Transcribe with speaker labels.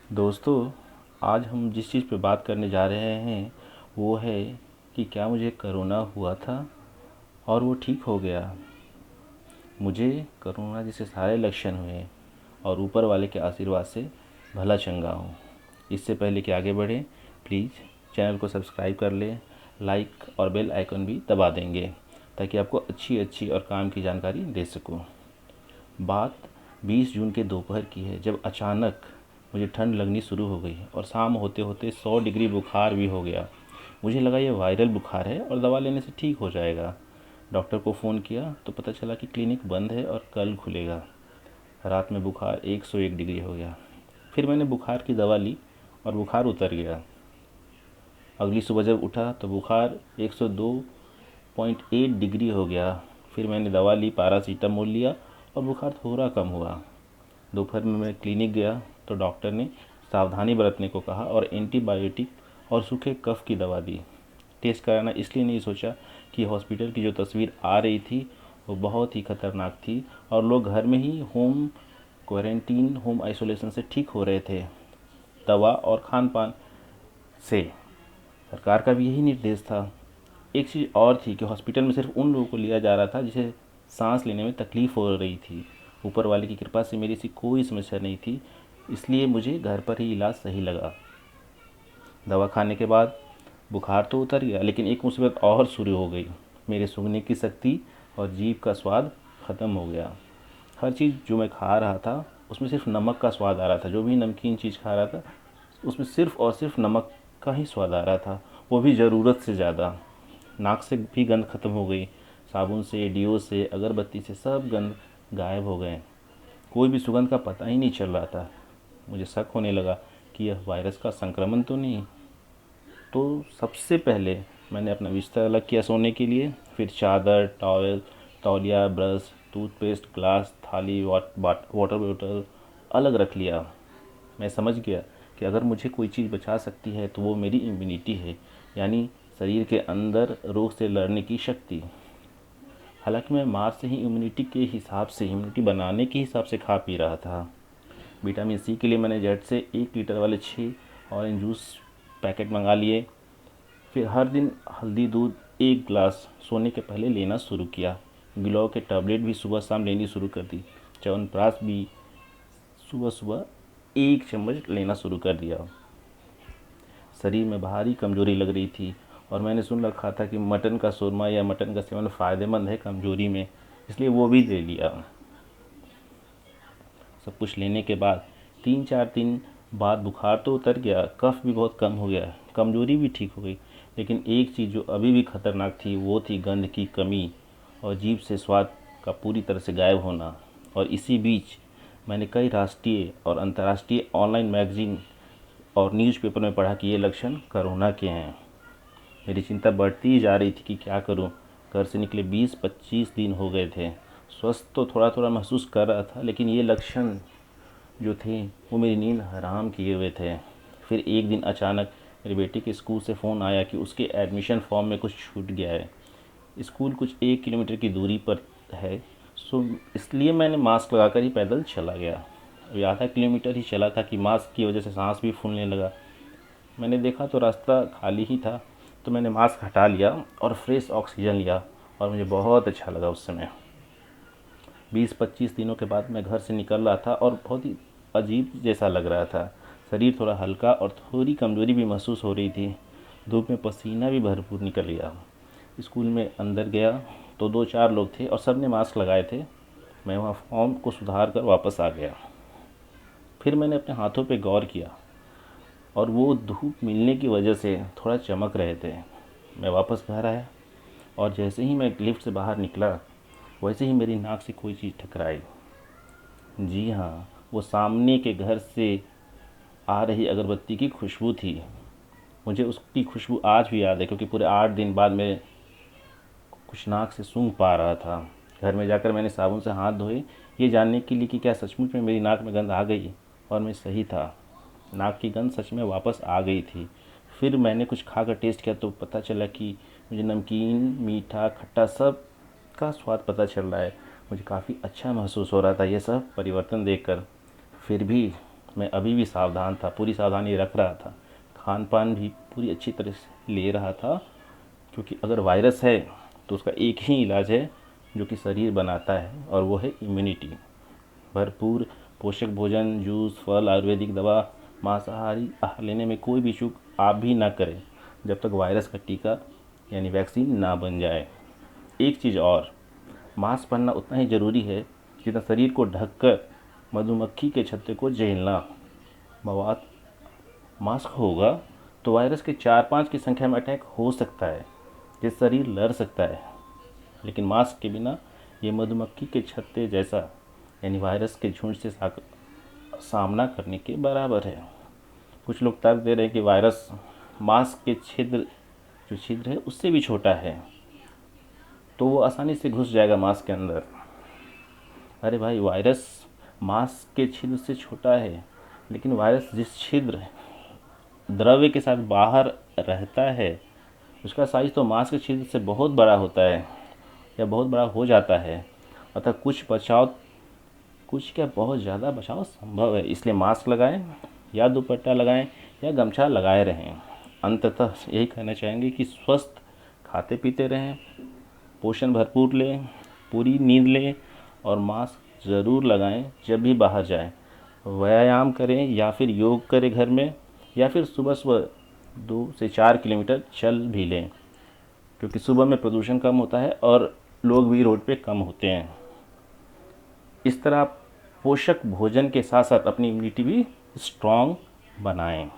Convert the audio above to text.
Speaker 1: दोस्तों, आज हम जिस चीज़ पे बात करने जा रहे हैं वो है कि क्या मुझे कोरोना हुआ था और वो ठीक हो गया। मुझे कोरोना जैसे सारे लक्षण हुए और ऊपर वाले के आशीर्वाद से भला चंगा हूँ। इससे पहले कि आगे बढ़ें, प्लीज़ चैनल को सब्सक्राइब कर लें, लाइक और बेल आइकन भी दबा देंगे ताकि आपको अच्छी अच्छी और काम की जानकारी दे सकूँ। बात 20 जून के दोपहर की है, जब अचानक मुझे ठंड लगनी शुरू हो गई और शाम होते होते 100 डिग्री बुखार भी हो गया। मुझे लगा ये वायरल बुखार है और दवा लेने से ठीक हो जाएगा। डॉक्टर को फ़ोन किया तो पता चला कि क्लिनिक बंद है और कल खुलेगा। रात में बुखार 101 डिग्री हो गया। फिर मैंने बुखार की दवा ली और बुखार उतर गया। अगली सुबह जब उठा तो बुखार 102.8 डिग्री हो गया। फिर मैंने दवा ली, पैरासीटामोल लिया और बुखार थोड़ा कम हुआ। दोपहर में मैं क्लिनिक गया तो डॉक्टर ने सावधानी बरतने को कहा और एंटीबायोटिक और सूखे कफ की दवा दी। टेस्ट कराना इसलिए नहीं सोचा कि हॉस्पिटल की जो तस्वीर आ रही थी वो बहुत ही खतरनाक थी और लोग घर में ही होम क्वारंटीन, होम आइसोलेशन से ठीक हो रहे थे, दवा और खान पान से। सरकार का भी यही निर्देश था। एक चीज़ और थी कि हॉस्पिटल में सिर्फ उन लोगों को लिया जा रहा था जिसे सांस लेने में तकलीफ़ हो रही थी। ऊपर वाले की कृपा से मेरी सी कोई समस्या नहीं थी, इसलिए मुझे घर पर ही इलाज सही लगा। दवा खाने के बाद बुखार तो उतर गया, लेकिन एक मुसीबत और शुरू हो गई। मेरे सूंघने की शक्ति और जीभ का स्वाद ख़त्म हो गया। हर चीज़ जो मैं खा रहा था उसमें सिर्फ नमक का स्वाद आ रहा था। जो भी नमकीन चीज़ खा रहा था उसमें सिर्फ और सिर्फ नमक का ही स्वाद आ रहा था, वो भी ज़रूरत से ज़्यादा। नाक से भी गंध खत्म हो गई। साबुन से, डिओ से, अगरबत्ती से सब गंध गायब हो गए। कोई भी सुगंध का पता ही नहीं चल रहा था। मुझे शक होने लगा कि यह वायरस का संक्रमण तो नहीं। तो सबसे पहले मैंने अपना बिस्तर अलग किया सोने के लिए। फिर चादर, टॉवल, तौलिया, ब्रश, टूथपेस्ट, ग्लास, थाली, वाटर बोतल अलग रख लिया। मैं समझ गया कि अगर मुझे कोई चीज़ बचा सकती है तो वो मेरी इम्यूनिटी है, यानी शरीर के अंदर रोग से लड़ने की शक्ति। हालांकि मैं मार्च से ही इम्यूनिटी के हिसाब से, इम्यूनिटी बनाने के हिसाब से खा पी रहा था। विटामिन सी के लिए मैंने झट से 1 लीटर वाले 6 ऑरेंज जूस पैकेट मंगा लिए। फिर हर दिन हल्दी दूध 1 गिलास सोने के पहले लेना शुरू किया। ग्लो के टैबलेट भी सुबह शाम लेनी शुरू कर दी। च्यवनप्राश भी सुबह सुबह 1 चम्मच लेना शुरू कर दिया। शरीर में भारी कमजोरी लग रही थी और मैंने सुन रखा था कि मटन का शोरमा या मटन का सेवन फ़ायदेमंद है कमजोरी में, इसलिए वो भी ले लिया। सब कुछ लेने के बाद 3-4 दिन बाद बुखार तो उतर गया, कफ भी बहुत कम हो गया, कमजोरी भी ठीक हो गई। लेकिन एक चीज़ जो अभी भी खतरनाक थी वो थी गंध की कमी और जीभ से स्वाद का पूरी तरह से गायब होना। और इसी बीच मैंने कई राष्ट्रीय और अंतर्राष्ट्रीय ऑनलाइन मैगजीन और न्यूज़पेपर में पढ़ा कि ये लक्षण कोरोना के हैं। मेरी चिंता बढ़ती ही जा रही थी कि क्या करूं। घर से निकले 20-25 दिन हो गए थे। स्वस्थ तो थोड़ा थोड़ा महसूस कर रहा था, लेकिन ये लक्षण जो थे वो मेरी नींद हराम किए हुए थे। फिर एक दिन अचानक मेरे बेटे के स्कूल से फ़ोन आया कि उसके एडमिशन फॉर्म में कुछ छूट गया है। स्कूल कुछ 1 किलोमीटर की दूरी पर है, सो इसलिए मैंने मास्क लगाकर ही पैदल चला गया। अभी आधा किलोमीटर ही चला था कि मास्क की वजह से सांस भी फूलने लगा। मैंने देखा तो रास्ता खाली ही था, तो मैंने मास्क हटा लिया और फ्रेश ऑक्सीजन लिया और मुझे बहुत अच्छा लगा उस समय। 20-25 दिनों के बाद मैं घर से निकल रहा था और बहुत ही अजीब जैसा लग रहा था। शरीर थोड़ा हल्का और थोड़ी कमज़ोरी भी महसूस हो रही थी। धूप में पसीना भी भरपूर निकल गया। स्कूल में अंदर गया तो 2-4 लोग थे और सब ने मास्क लगाए थे। मैं वहाँ फॉर्म को सुधार कर वापस आ गया। फिर मैंने अपने हाथों पे गौर किया और वो धूप मिलने की वजह से थोड़ा चमक रहे थे। मैं वापस घर आया और जैसे ही मैं लिफ्ट से बाहर निकला वैसे ही मेरी नाक से कोई चीज़ टकराई। जी हाँ, वो सामने के घर से आ रही अगरबत्ती की खुशबू थी। मुझे उसकी खुशबू आज भी याद है, क्योंकि पूरे 8 दिन बाद मैं कुछ नाक से सूंघ पा रहा था। घर में जाकर मैंने साबुन से हाथ धोए, ये जानने के लिए कि क्या सचमुच में मेरी नाक में गंध आ गई, और मैं सही था। नाक की गंध सच में वापस आ गई थी। फिर मैंने कुछ खाकर टेस्ट किया तो पता चला कि मुझे नमकीन, मीठा, खट्टा सब का स्वाद पता चल रहा है। मुझे काफ़ी अच्छा महसूस हो रहा था ये सब परिवर्तन देखकर। फिर भी मैं अभी भी सावधान था, पूरी सावधानी रख रहा था, खान पान भी पूरी अच्छी तरह से ले रहा था, क्योंकि अगर वायरस है तो उसका एक ही इलाज है जो कि शरीर बनाता है, और वो है इम्यूनिटी। भरपूर पोषक भोजन, जूस, फल, आयुर्वेदिक दवा, मांसाहारी आहार लेने में कोई भी चूक आप भी ना करें जब तक वायरस का टीका यानी वैक्सीन ना बन जाए। एक चीज़ और, मास्क पहनना उतना ही ज़रूरी है जितना शरीर को ढककर मधुमक्खी के छत्ते को झेलना। मवाद मास्क होगा तो वायरस के 4-5 की संख्या में अटैक हो सकता है, जिससे शरीर लड़ सकता है, लेकिन मास्क के बिना ये मधुमक्खी के छत्ते जैसा यानी वायरस के झुंड से सामना करने के बराबर है। कुछ लोग तर्क दे रहे हैं कि वायरस मास्क के छिद्र है उससे भी छोटा है, तो वो आसानी से घुस जाएगा मास्क के अंदर। अरे भाई, वायरस मास्क के छिद्र से छोटा है, लेकिन वायरस जिस छिद्र द्रव्य के साथ बाहर रहता है उसका साइज तो मास्क के छिद्र से बहुत बड़ा होता है या बहुत बड़ा हो जाता है। अतः कुछ क्या बहुत ज़्यादा बचाव संभव है। इसलिए मास्क लगाएं या दुपट्टा लगाएं या गमछा लगाए रहें। अंततः यही कहना चाहेंगे कि स्वस्थ खाते पीते रहें, पोषण भरपूर लें, पूरी नींद लें और मास्क ज़रूर लगाएं जब भी बाहर जाएं। व्यायाम करें या फिर योग करें घर में, या फिर सुबह सुबह 2 से 4 किलोमीटर चल भी लें, क्योंकि सुबह में प्रदूषण कम होता है और लोग भी रोड पे कम होते हैं। इस तरह आप पोषक भोजन के साथ साथ अपनी इम्यूनिटी भी स्ट्रॉन्ग बनाएं।